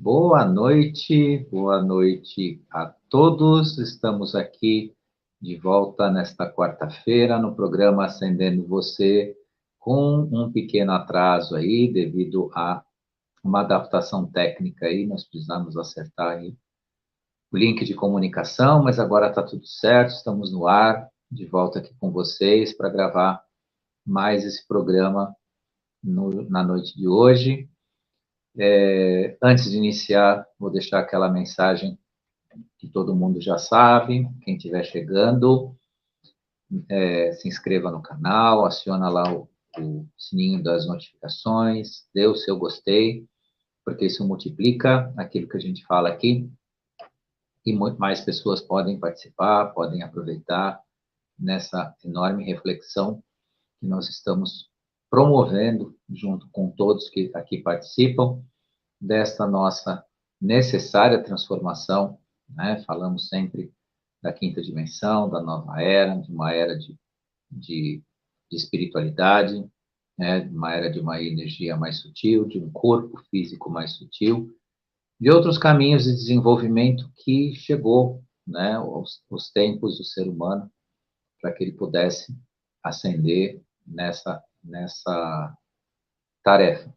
Boa noite a todos. Estamos aqui de volta nesta quarta-feira no programa Acendendo Você, com um pequeno atraso aí, devido a uma adaptação técnica aí, nós precisamos acertar aí o link de comunicação, mas agora está tudo certo, estamos no ar, de volta aqui com vocês para gravar mais esse programa na noite de hoje. Antes de iniciar, vou deixar aquela mensagem que todo mundo já sabe. Quem estiver chegando, se inscreva no canal, aciona lá o sininho das notificações, dê o seu gostei, porque isso multiplica aquilo que a gente fala aqui, e muito mais pessoas podem participar, podem aproveitar nessa enorme reflexão que nós estamos promovendo, junto com todos que aqui participam, desta nossa necessária transformação, né? Falamos sempre da quinta dimensão, da nova era, de uma era de espiritualidade, né? De uma era de uma energia mais sutil, de um corpo físico mais sutil, de outros caminhos de desenvolvimento que chegou, né? Os tempos do ser humano para que ele pudesse ascender nessa tarefa.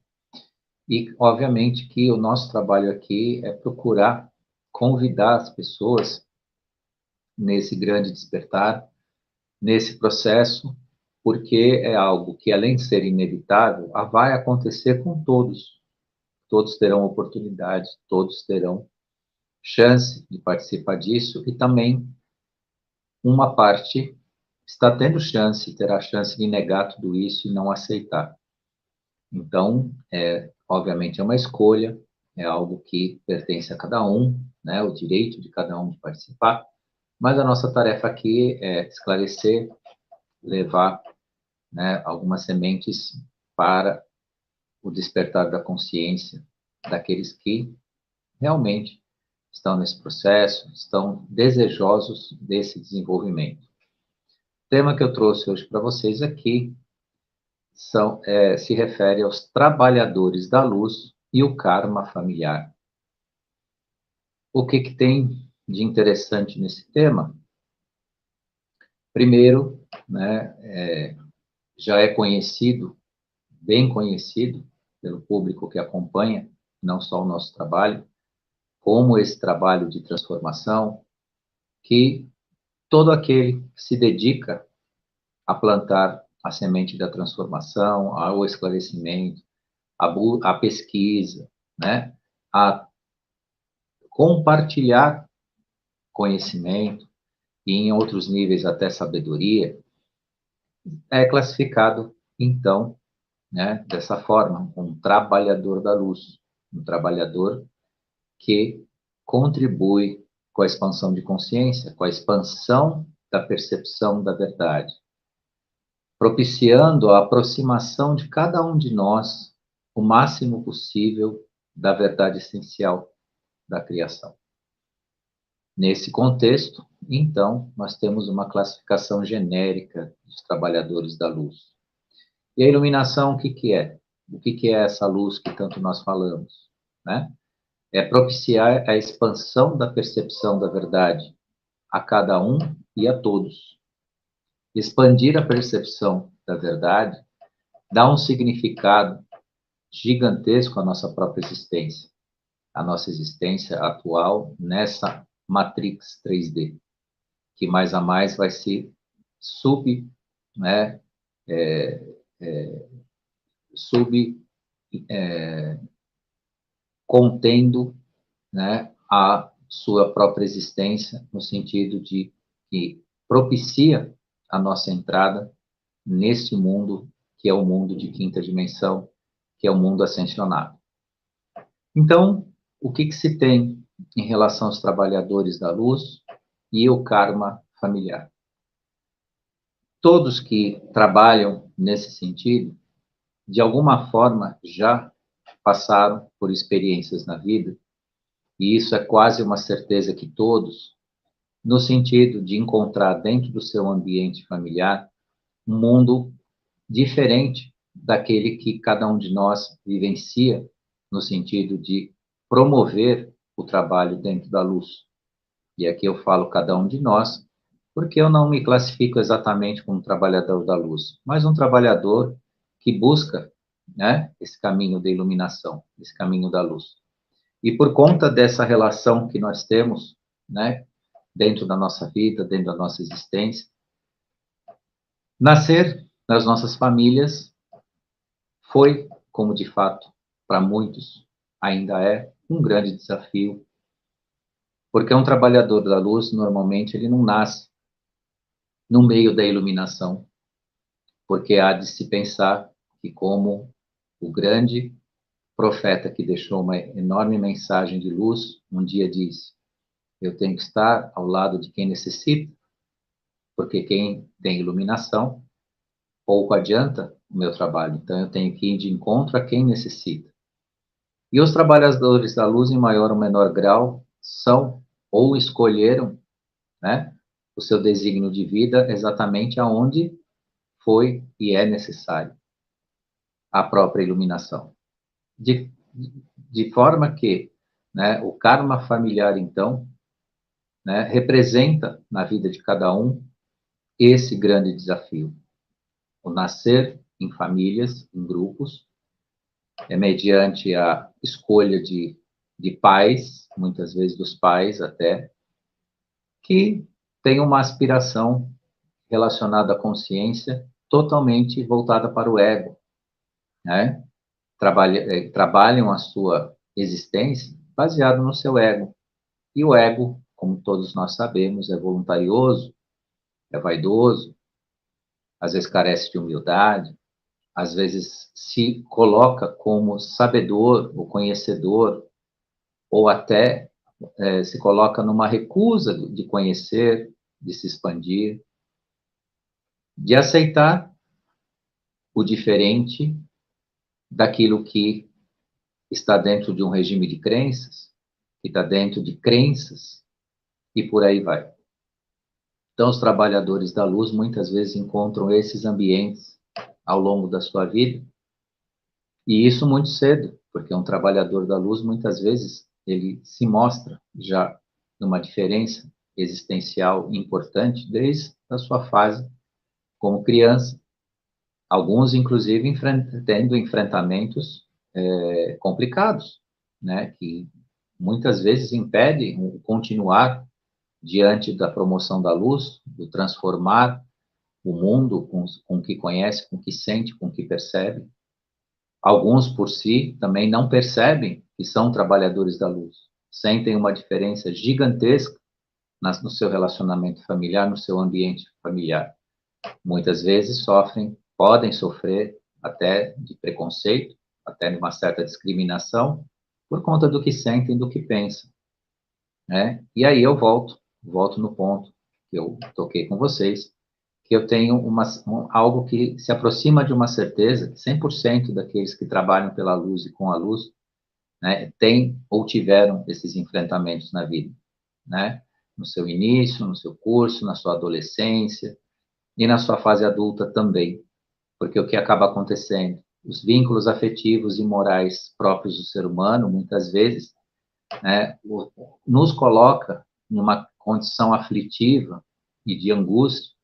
E, obviamente, que o nosso trabalho aqui é procurar convidar as pessoas nesse grande despertar, nesse processo, porque é algo que, além de ser inevitável, vai acontecer com todos. Todos terão oportunidade, todos terão chance de participar disso, e também uma parte está tendo chance, terá chance de negar tudo isso e não aceitar. Então, obviamente, é uma escolha, é algo que pertence a cada um, né, o direito de cada um de participar, mas a nossa tarefa aqui é esclarecer, levar, né, algumas sementes para o despertar da consciência daqueles que realmente estão nesse processo, estão desejosos desse desenvolvimento. O tema que eu trouxe hoje para vocês aqui se refere aos trabalhadores da luz e o karma familiar. O que tem de interessante nesse tema? Primeiro, né, já é conhecido, bem conhecido pelo público que acompanha, não só o nosso trabalho, como esse trabalho de transformação, que todo aquele que se dedica a plantar a semente da transformação, ao esclarecimento, à pesquisa, né, a compartilhar conhecimento e, em outros níveis, até sabedoria, é classificado, então, né, dessa forma, um trabalhador da luz, um trabalhador que contribui com a expansão de consciência, com a expansão da percepção da verdade, propiciando a aproximação de cada um de nós o máximo possível da verdade essencial da criação. Nesse contexto, então, nós temos uma classificação genérica dos trabalhadores da luz. E a iluminação, o que é? O que é essa luz que tanto nós falamos, né? É propiciar a expansão da percepção da verdade a cada um e a todos. Expandir a percepção da verdade dá um significado gigantesco à nossa própria existência, à nossa existência atual nessa Matrix 3D, que mais a mais vai se né, é, é, contendo, né, a sua própria existência, no sentido de que propicia a nossa entrada nesse mundo, que é o mundo de quinta dimensão, que é o mundo ascensionado. Então, o que se tem em relação aos trabalhadores da luz e o karma familiar? Todos que trabalham nesse sentido, de alguma forma, já passaram por experiências na vida, e isso é quase uma certeza que todos, no sentido de encontrar dentro do seu ambiente familiar um mundo diferente daquele que cada um de nós vivencia, no sentido de promover o trabalho dentro da luz. E aqui eu falo cada um de nós, porque eu não me classifico exatamente como trabalhador da luz, mas um trabalhador que busca, né, esse caminho da iluminação, esse caminho da luz. E por conta dessa relação que nós temos, né, dentro da nossa vida, dentro da nossa existência, nascer nas nossas famílias foi, como de fato, para muitos, ainda é um grande desafio, porque um trabalhador da luz, normalmente, ele não nasce no meio da iluminação, porque há de se pensar que, como o grande profeta que deixou uma enorme mensagem de luz, um dia disse: eu tenho que estar ao lado de quem necessita, porque quem tem iluminação, pouco adianta o meu trabalho. Então, eu tenho que ir de encontro a quem necessita. E os trabalhadores da luz, em maior ou menor grau, são ou escolheram, né, o seu desígnio de vida exatamente aonde foi e é necessário a própria iluminação. De forma que, né, o karma familiar, então, né, representa na vida de cada um esse grande desafio. O nascer em famílias, em grupos, é mediante a escolha de pais, muitas vezes dos pais até, que tem uma aspiração relacionada à consciência totalmente voltada para o ego, né? Trabalham a sua existência baseado no seu ego. E o ego, como todos nós sabemos, é voluntarioso, é vaidoso, às vezes carece de humildade, às vezes se coloca como sabedor ou conhecedor, ou até se coloca numa recusa de conhecer, de se expandir, de aceitar o diferente daquilo que está dentro de um regime de crenças, que está dentro de crenças, e por aí vai. Então, os trabalhadores da luz muitas vezes encontram esses ambientes ao longo da sua vida, e isso muito cedo, porque um trabalhador da luz muitas vezes ele se mostra já numa diferença existencial importante desde a sua fase como criança. Alguns, inclusive, tendo enfrentamentos complicados, né, que muitas vezes impedem o continuar diante da promoção da luz, do transformar o mundo com o que conhece, com o que sente, com o que percebe. Alguns, por si, também não percebem que são trabalhadores da luz, sentem uma diferença gigantesca no seu relacionamento familiar, no seu ambiente familiar. Muitas vezes sofrem, podem sofrer até de preconceito, até de uma certa discriminação, por conta do que sentem, do que pensam, né? E aí eu volto no ponto que eu toquei com vocês, que eu tenho algo que se aproxima de uma certeza, que 100% daqueles que trabalham pela luz e com a luz, né, têm ou tiveram esses enfrentamentos na vida, né? No seu início, no seu curso, na sua adolescência e na sua fase adulta também. Porque o que acaba acontecendo? Os vínculos afetivos e morais próprios do ser humano, muitas vezes, né, nos coloca em uma condição aflitiva e de angústia,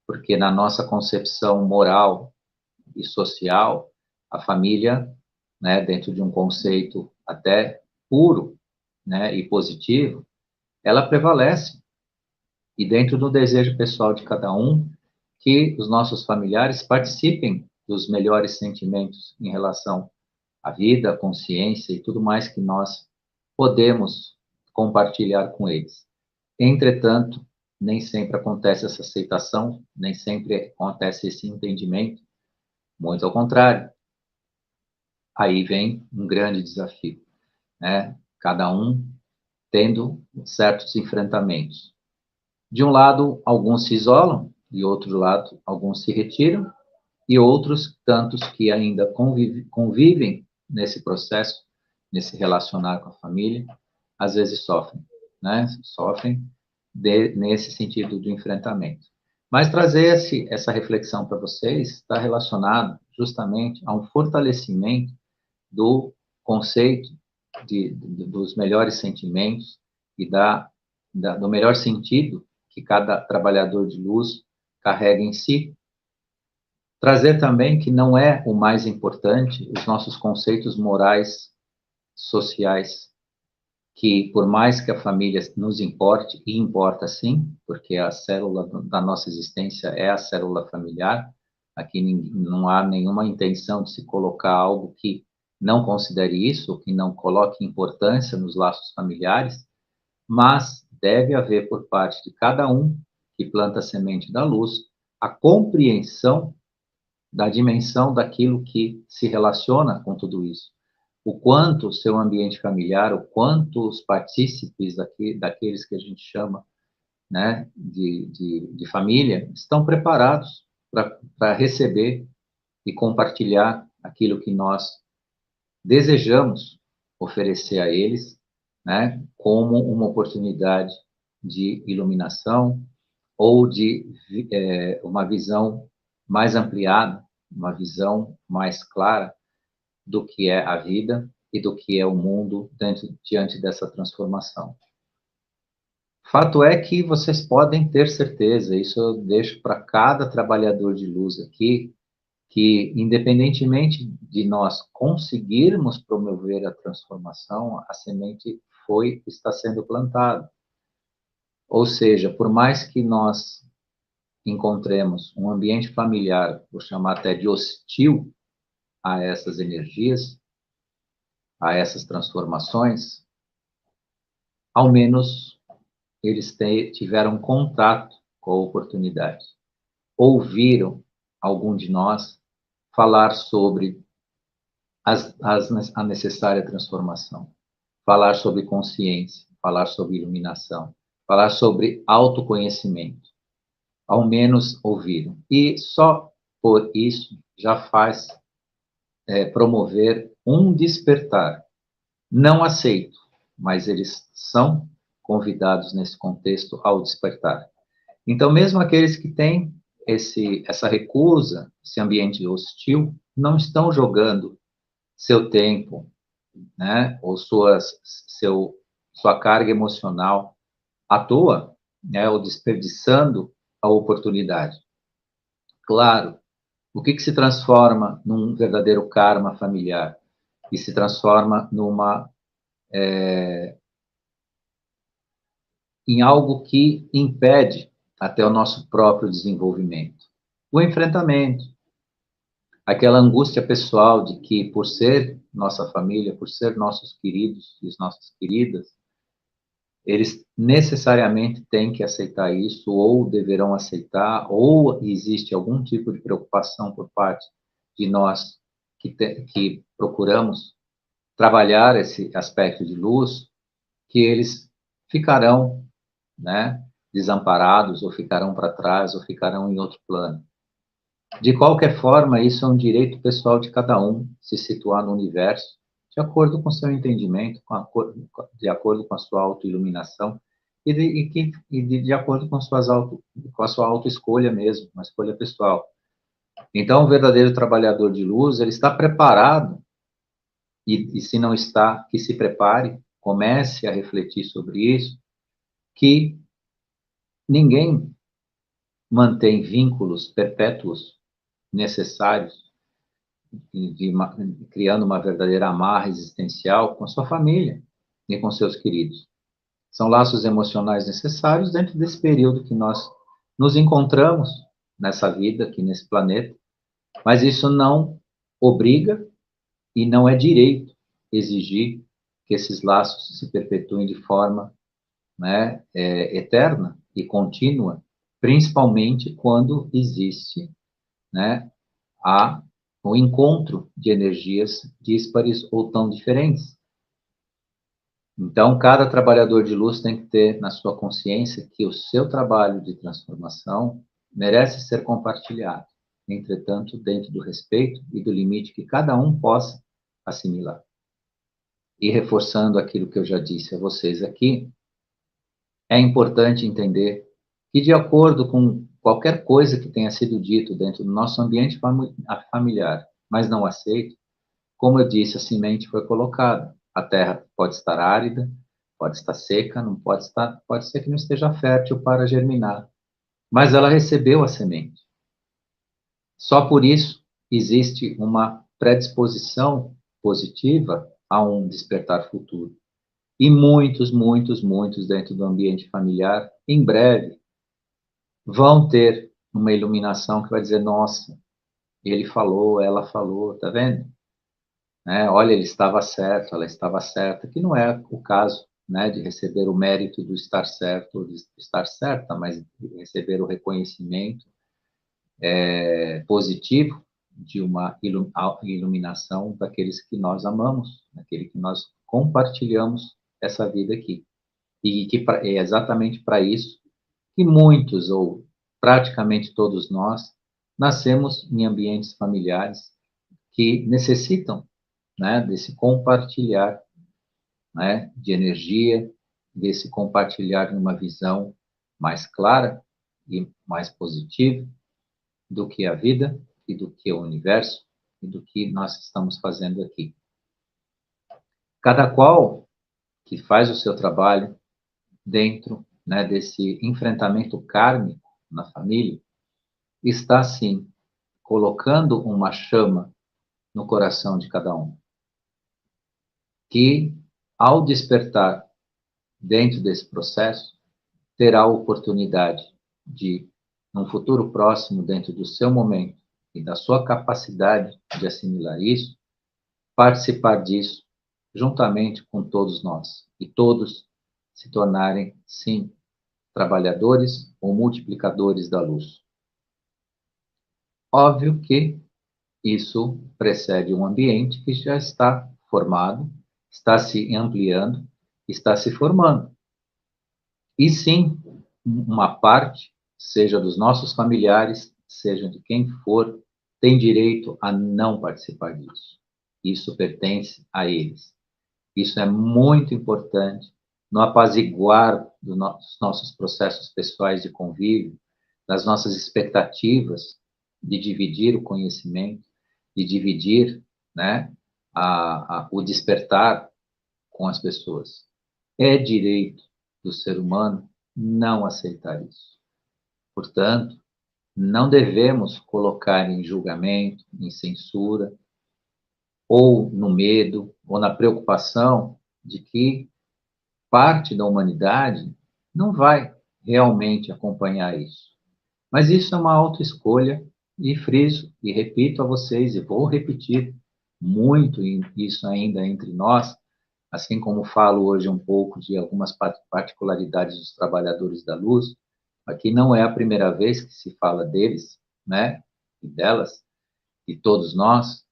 porque na nossa concepção moral e social, a família, né, dentro de um conceito até puro, né, e positivo, ela prevalece. E dentro do desejo pessoal de cada um, que os nossos familiares participem dos melhores sentimentos em relação à vida, à consciência e tudo mais que nós podemos compartilhar com eles. Entretanto, nem sempre acontece essa aceitação, nem sempre acontece esse entendimento, muito ao contrário. Aí vem um grande desafio, né? Cada um tendo certos enfrentamentos. De um lado, alguns se isolam, de outro lado, alguns se retiram, e outros, tantos que ainda convivem nesse processo, nesse relacionar com a família, às vezes sofrem, né? Sofrem nesse sentido do enfrentamento. Mas trazer essa reflexão para vocês está relacionado justamente a um fortalecimento do conceito dos melhores sentimentos e do melhor sentido que cada trabalhador de luz carrega em si. Trazer também que não é o mais importante os nossos conceitos morais, sociais, que por mais que a família nos importe, e importa sim, porque a célula da nossa existência é a célula familiar, aqui não há nenhuma intenção de se colocar algo que não considere isso, que não coloque importância nos laços familiares, mas deve haver por parte de cada um que planta a semente da luz a compreensão da dimensão daquilo que se relaciona com tudo isso. O quanto o seu ambiente familiar, o quanto os partícipes daqueles que a gente chama, né, de família, estão preparados para receber e compartilhar aquilo que nós desejamos oferecer a eles, né, como uma oportunidade de iluminação ou de uma visão mais ampliada, uma visão mais clara do que é a vida e do que é o mundo diante dessa transformação. Fato é que vocês podem ter certeza, isso eu deixo para cada trabalhador de luz aqui, que independentemente de nós conseguirmos promover a transformação, a semente está sendo plantada. Ou seja, por mais que nós encontremos um ambiente familiar, vou chamar até de hostil a essas energias, a essas transformações, ao menos eles tiveram contato com a oportunidade. Ouviram algum de nós falar sobre a necessária transformação, falar sobre consciência, falar sobre iluminação, falar sobre autoconhecimento. Ao menos ouviram. E só por isso já faz promover um despertar. Não aceito, mas eles são convidados nesse contexto ao despertar. Então, mesmo aqueles que têm essa recusa, esse ambiente hostil, não estão jogando seu tempo, né, ou sua carga emocional à toa, né, ou desperdiçando a oportunidade. Claro, o que se transforma num verdadeiro karma familiar? E se transforma em algo que impede até o nosso próprio desenvolvimento. O enfrentamento, aquela angústia pessoal de que, por ser nossa família, por ser nossos queridos e nossas queridas, eles necessariamente têm que aceitar isso, ou deverão aceitar, ou existe algum tipo de preocupação por parte de nós que procuramos trabalhar esse aspecto de luz, que eles ficarão, né, desamparados, ou ficarão para trás, ou ficarão em outro plano. De qualquer forma, isso é um direito pessoal de cada um, se situar no universo, de acordo com seu entendimento, de acordo com a sua autoiluminação e de acordo com a sua autoescolha mesmo, uma escolha pessoal. Então, o verdadeiro trabalhador de luz, ele está preparado, e se não está, que se prepare, comece a refletir sobre isso, que ninguém mantém vínculos perpétuos necessários, criando uma verdadeira amarra existencial com a sua família e com seus queridos. São laços emocionais necessários dentro desse período que nós nos encontramos nessa vida, aqui nesse planeta, mas isso não obriga e não é direito exigir que esses laços se perpetuem de forma, né, eterna e contínua, principalmente quando existe, né, o encontro de energias díspares ou tão diferentes. Então, cada trabalhador de luz tem que ter na sua consciência que o seu trabalho de transformação merece ser compartilhado, entretanto, dentro do respeito e do limite que cada um possa assimilar. E reforçando aquilo que eu já disse a vocês aqui, é importante entender que, de acordo com qualquer coisa que tenha sido dito dentro do nosso ambiente familiar, mas não aceito, como eu disse, a semente foi colocada. A terra pode estar árida, pode estar seca, não pode estar, pode ser que não esteja fértil para germinar, mas ela recebeu a semente. Só por isso existe uma predisposição positiva a um despertar futuro. E muitos, muitos, muitos dentro do ambiente familiar, em breve, vão ter uma iluminação que vai dizer: nossa, ele falou, ela falou, tá vendo? Né? Olha, ele estava certo, ela estava certa, que não é o caso, né, de receber o mérito do estar certo ou de estar certa, mas de receber o reconhecimento positivo de uma iluminação daqueles que nós amamos, daquele que nós compartilhamos essa vida aqui. E que é exatamente para isso que muitos, ou praticamente todos nós, nascemos em ambientes familiares que necessitam, né, desse compartilhar, né, de energia, desse compartilhar numa visão mais clara e mais positiva do que a vida e do que o universo e do que nós estamos fazendo aqui. Cada qual que faz o seu trabalho dentro, né, desse enfrentamento kármico na família, está sim colocando uma chama no coração de cada um, que ao despertar dentro desse processo, terá a oportunidade de, num futuro próximo, dentro do seu momento e da sua capacidade de assimilar isso, participar disso juntamente com todos nós e todos se tornarem, sim, trabalhadores ou multiplicadores da luz. Óbvio que isso precede um ambiente que já está formado, está se ampliando, está se formando. E sim, uma parte, seja dos nossos familiares, seja de quem for, tem direito a não participar disso. Isso pertence a eles. Isso é muito importante no apaziguar dos nossos processos pessoais de convívio, das nossas expectativas de dividir o conhecimento, de dividir, né, o despertar com as pessoas. É direito do ser humano não aceitar isso. Portanto, não devemos colocar em julgamento, em censura, ou no medo, ou na preocupação de que parte da humanidade não vai realmente acompanhar isso. Mas isso é uma autoescolha, e friso, e repito a vocês, e vou repetir muito isso ainda entre nós, assim como falo hoje um pouco de algumas particularidades dos trabalhadores da luz, aqui não é a primeira vez que se fala deles, né, e delas, e todos nós,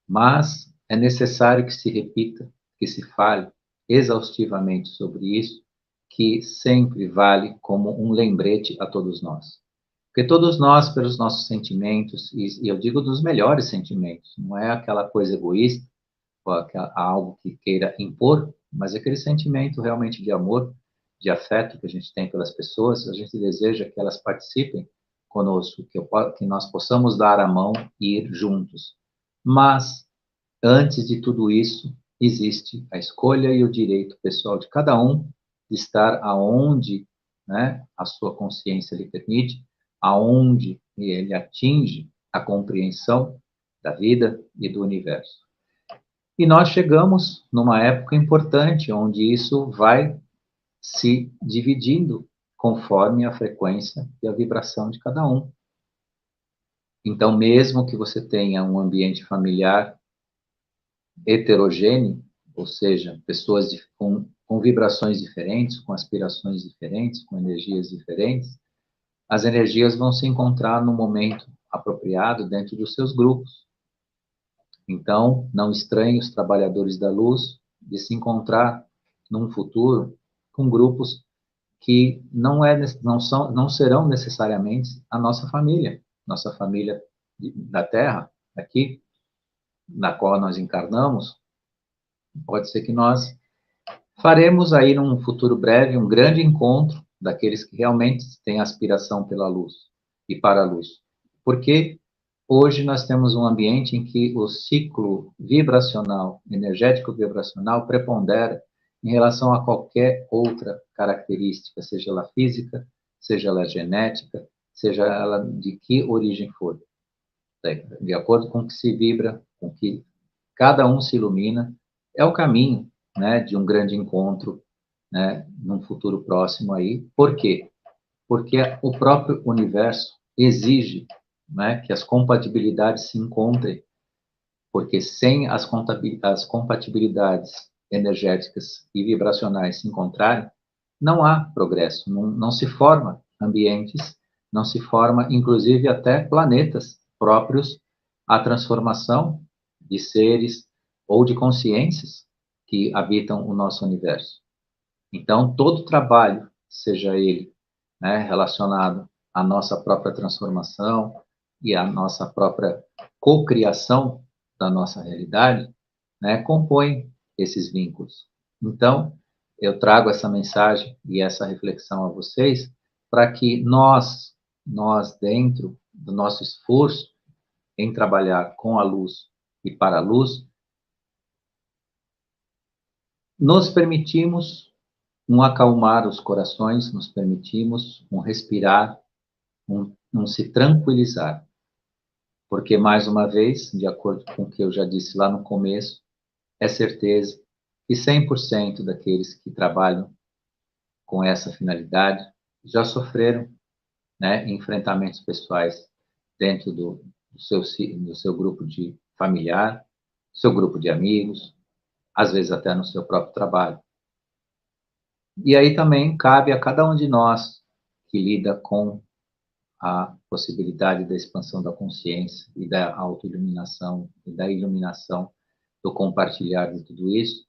mas é necessário que se repita, que se fale exaustivamente sobre isso, que sempre vale como um lembrete a todos nós. Porque todos nós, pelos nossos sentimentos, e eu digo dos melhores sentimentos, não é aquela coisa egoísta, ou algo que queira impor, mas aquele sentimento realmente de amor, de afeto que a gente tem pelas pessoas, a gente deseja que elas participem conosco, que nós possamos dar a mão e ir juntos. Mas, antes de tudo isso, existe a escolha e o direito pessoal de cada um de estar aonde, né, a sua consciência lhe permite, aonde ele atinge a compreensão da vida e do universo. E nós chegamos numa época importante, onde isso vai se dividindo conforme a frequência e a vibração de cada um. Então, mesmo que você tenha um ambiente familiar heterogêneo, ou seja, pessoas com vibrações diferentes, com aspirações diferentes, com energias diferentes, as energias vão se encontrar no momento apropriado dentro dos seus grupos. Então, não estranhe os trabalhadores da luz de se encontrar num futuro com grupos que não serão necessariamente a nossa família da Terra, aqui, na qual nós encarnamos. Pode ser que nós faremos aí num futuro breve um grande encontro daqueles que realmente têm aspiração pela luz e para a luz. Porque Hoje nós temos um ambiente em que o ciclo vibracional, energético vibracional, prepondera em relação a qualquer outra característica, seja ela física, seja ela genética, seja ela de que origem for. De acordo com o que se vibra, com que cada um se ilumina, é o caminho, né, de um grande encontro, né, num futuro próximo aí. Por quê? Porque o próprio universo exige, né, que as compatibilidades se encontrem, porque sem as compatibilidades energéticas e vibracionais se encontrarem, não há progresso, não se forma ambientes, não se forma, inclusive, até planetas próprios à transformação de seres ou de consciências que habitam o nosso universo. Então, todo trabalho, seja ele, né, relacionado à nossa própria transformação e à nossa própria cocriação da nossa realidade, né, compõe esses vínculos. Então, eu trago essa mensagem e essa reflexão a vocês para que nós dentro do nosso esforço em trabalhar com a luz e para a luz, nos permitimos um acalmar os corações, nos permitimos um respirar, um se tranquilizar. Porque, mais uma vez, de acordo com o que eu já disse lá no começo, é certeza que 100% daqueles que trabalham com essa finalidade já sofreram, né, enfrentamentos pessoais dentro do seu grupo de familiar, seu grupo de amigos, às vezes até no seu próprio trabalho. E aí também cabe a cada um de nós que lida com a possibilidade da expansão da consciência e da autoiluminação e da iluminação do compartilhar de tudo isso,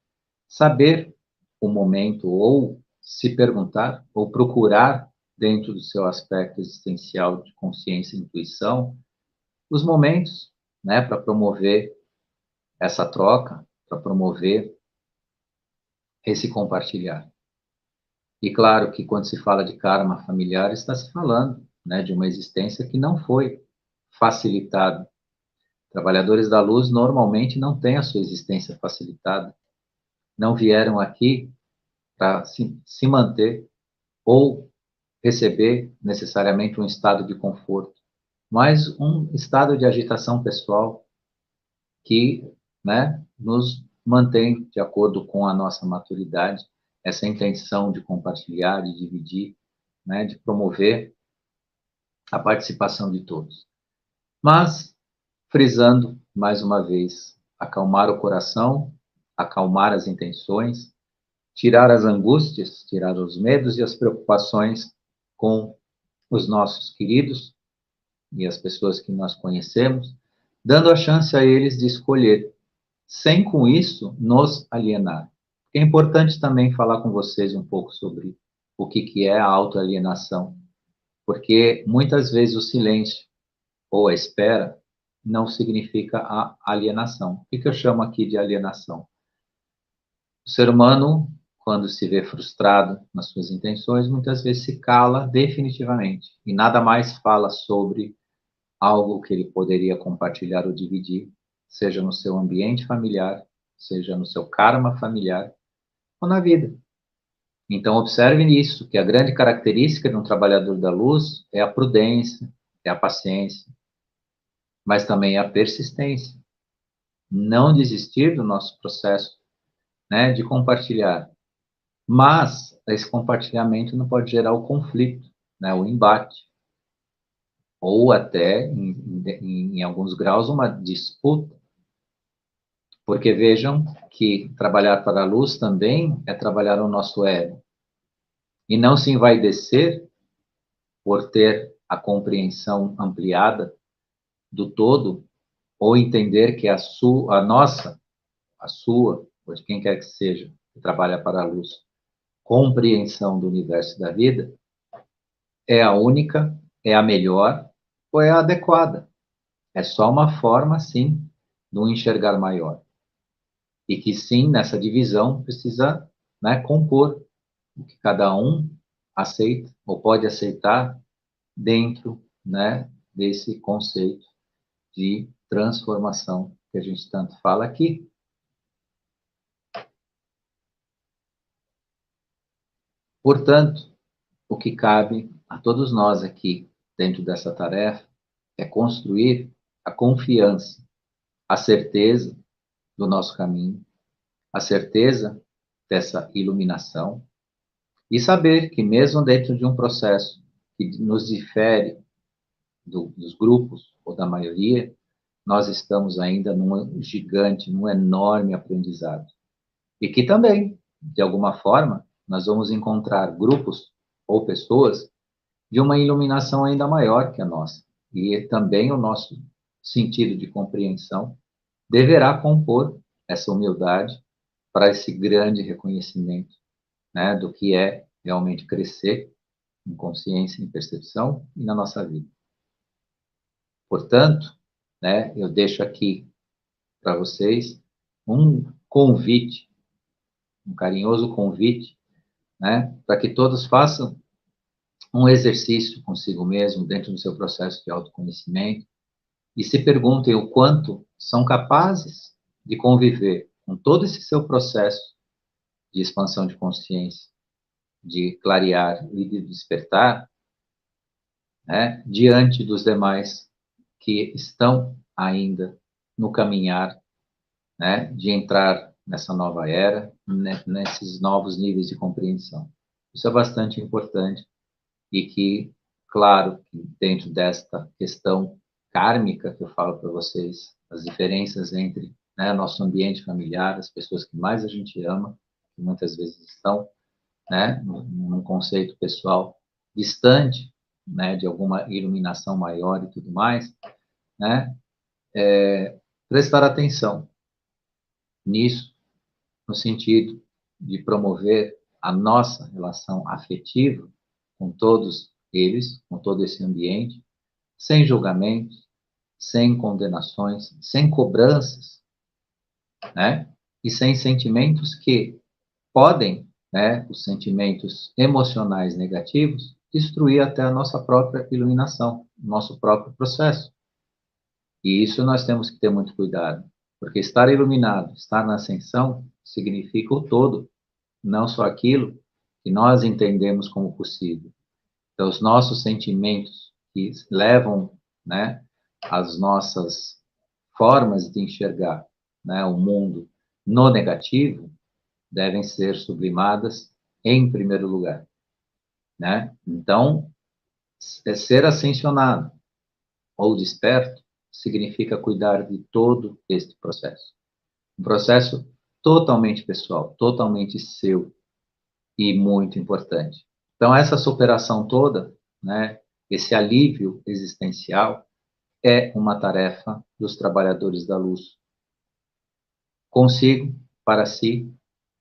saber o momento ou se perguntar ou procurar dentro do seu aspecto existencial de consciência e intuição os momentos, né, para promover essa troca, para promover esse compartilhar. E claro que quando se fala de karma familiar, está se falando, né, de uma existência que não foi facilitada. Trabalhadores da luz normalmente não têm a sua existência facilitada. Não vieram aqui para se manter ou receber necessariamente um estado de conforto, mas um estado de agitação pessoal que, né, nos mantém de acordo com a nossa maturidade, essa intenção de compartilhar, de dividir, né, de promover a participação de todos. Mas, frisando mais uma vez, acalmar o coração, acalmar as intenções, tirar as angústias, tirar os medos e as preocupações com os nossos queridos e as pessoas que nós conhecemos, dando a chance a eles de escolher, sem com isso nos alienar. É importante também falar com vocês um pouco sobre o que é a autoalienação, porque muitas vezes o silêncio ou a espera não significa a alienação. O que eu chamo aqui de alienação? O ser humano, quando se vê frustrado nas suas intenções, muitas vezes se cala definitivamente e nada mais fala sobre algo que ele poderia compartilhar ou dividir, seja no seu ambiente familiar, seja no seu karma familiar ou na vida. Então, observe isso, que a grande característica de um trabalhador da luz é a prudência, é a paciência, mas também é a persistência. Não desistir do nosso processo, né, de compartilhar. Mas esse compartilhamento não pode gerar o conflito, né, o embate, ou até, em alguns graus, uma disputa. Porque vejam que trabalhar para a luz também é trabalhar o nosso ego. E não se envaidecer por ter a compreensão ampliada do todo, ou entender que a sua, ou de quem quer que seja, que trabalha para a luz, compreensão do universo e da vida, é a única, é a melhor ou é a adequada. É só uma forma, sim, de um enxergar maior. E que, sim, nessa divisão precisa, né, compor o que cada um aceita ou pode aceitar dentro, né, desse conceito de transformação que a gente tanto fala aqui. Portanto, o que cabe a todos nós aqui, dentro dessa tarefa, é construir a confiança, a certeza do nosso caminho, a certeza dessa iluminação, e saber que mesmo dentro de um processo que nos difere dos grupos ou da maioria, nós estamos ainda num gigante, num enorme aprendizado. E que também, de alguma forma, nós vamos encontrar grupos ou pessoas de uma iluminação ainda maior que a nossa. E também o nosso sentido de compreensão deverá compor essa humildade para esse grande reconhecimento, né, do que é realmente crescer em consciência, em percepção e na nossa vida. Portanto, né, eu deixo aqui para vocês um convite, um carinhoso convite, né, para que todos façam um exercício consigo mesmo dentro do seu processo de autoconhecimento e se perguntem o quanto são capazes de conviver com todo esse seu processo de expansão de consciência, de clarear e de despertar, né, diante dos demais que estão ainda no caminhar, né, de entrar nessa nova era, né, nesses novos níveis de compreensão. Isso é bastante importante e que, claro, que dentro desta questão kármica que eu falo para vocês, as diferenças entre, né, nosso ambiente familiar, as pessoas que mais a gente ama, que muitas vezes estão, né, num conceito pessoal distante, né, de alguma iluminação maior e tudo mais, né, prestar atenção nisso, no sentido de promover a nossa relação afetiva com todos eles, com todo esse ambiente, sem julgamentos, sem condenações, sem cobranças, né? E sem sentimentos que podem, né, os sentimentos emocionais negativos, destruir até a nossa própria iluminação, o nosso próprio processo. E isso nós temos que ter muito cuidado, porque estar iluminado, estar na ascensão, significa o todo, não só aquilo que nós entendemos como possível. Então, os nossos sentimentos que levam, né, as nossas formas de enxergar, né, o mundo no negativo, devem ser sublimadas em primeiro lugar, né? Então, ser ascensionado ou desperto significa cuidar de todo este processo. Um processo totalmente pessoal, totalmente seu e muito importante. Então, essa superação toda, né, esse alívio existencial, é uma tarefa dos trabalhadores da luz, consigo, para si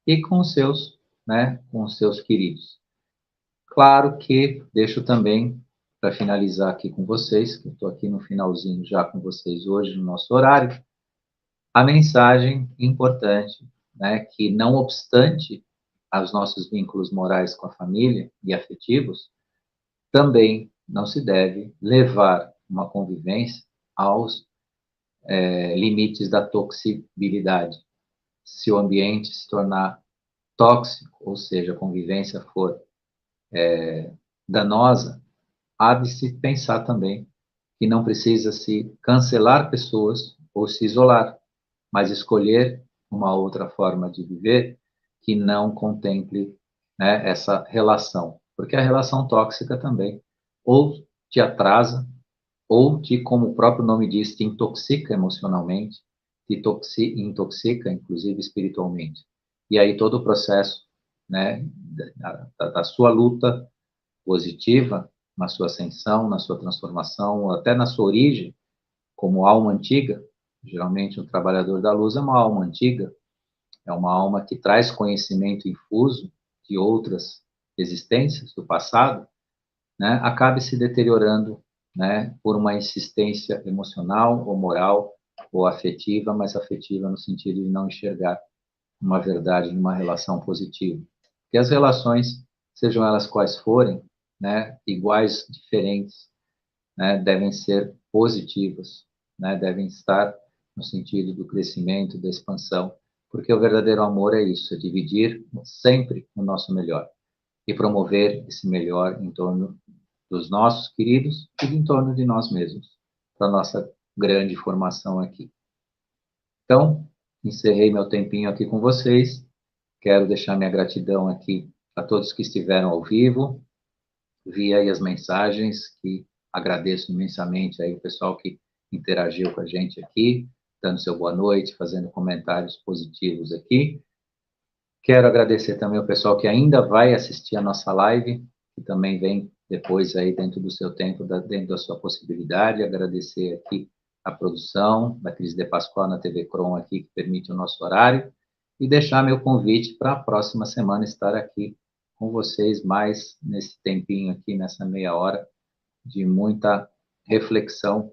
e com os seus, né, com os seus queridos. Claro que deixo também, para finalizar aqui com vocês, que eu estou aqui no finalzinho já com vocês hoje, no nosso horário, a mensagem importante, né, que não obstante aos nossos vínculos morais com a família e afetivos, também não se deve levar uma convivência aos limites da toxibilidade. Se o ambiente se tornar tóxico, ou seja, a convivência for danosa, há de se pensar também que não precisa se cancelar pessoas ou se isolar, mas escolher uma outra forma de viver que não contemple, né, essa relação, porque a relação tóxica também ou te atrasa ou te, como o próprio nome diz, te intoxica emocionalmente, te intoxica, inclusive espiritualmente. E aí todo o processo, né, da sua luta positiva, na sua ascensão, na sua transformação, ou até na sua origem, como alma antiga, geralmente um trabalhador da luz é uma alma antiga, é uma alma que traz conhecimento infuso de outras existências do passado, né, acabe se deteriorando, né, por uma insistência emocional ou moral ou afetiva, mas afetiva no sentido de não enxergar uma verdade numa relação positiva. Que as relações, sejam elas quais forem, né, iguais, diferentes, né, devem ser positivas, né, devem estar no sentido do crescimento, da expansão, porque o verdadeiro amor é isso, é dividir sempre o nosso melhor e promover esse melhor em torno dos nossos queridos e em torno de nós mesmos, para a nossa grande formação aqui. Então, encerrei meu tempinho aqui com vocês. Quero deixar minha gratidão aqui a todos que estiveram ao vivo, vi aí as mensagens, que agradeço imensamente aí o pessoal que interagiu com a gente aqui, dando seu boa noite, fazendo comentários positivos aqui. Quero agradecer também o pessoal que ainda vai assistir a nossa live, que também vem depois aí dentro do seu tempo, dentro da sua possibilidade. Agradecer aqui a produção da Cris de Pascoal na TV Crom aqui, que permite o nosso horário, e deixar meu convite para a próxima semana estar aqui com vocês mais nesse tempinho aqui, nessa meia hora de muita reflexão,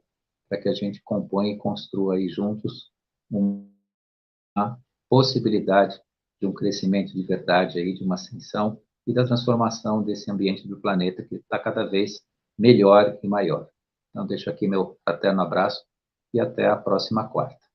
para que a gente componha e construa aí juntos uma possibilidade de um crescimento de verdade aí, de uma ascensão e da transformação desse ambiente do planeta que está cada vez melhor e maior. Então, deixo aqui meu fraterno abraço e até a próxima quarta.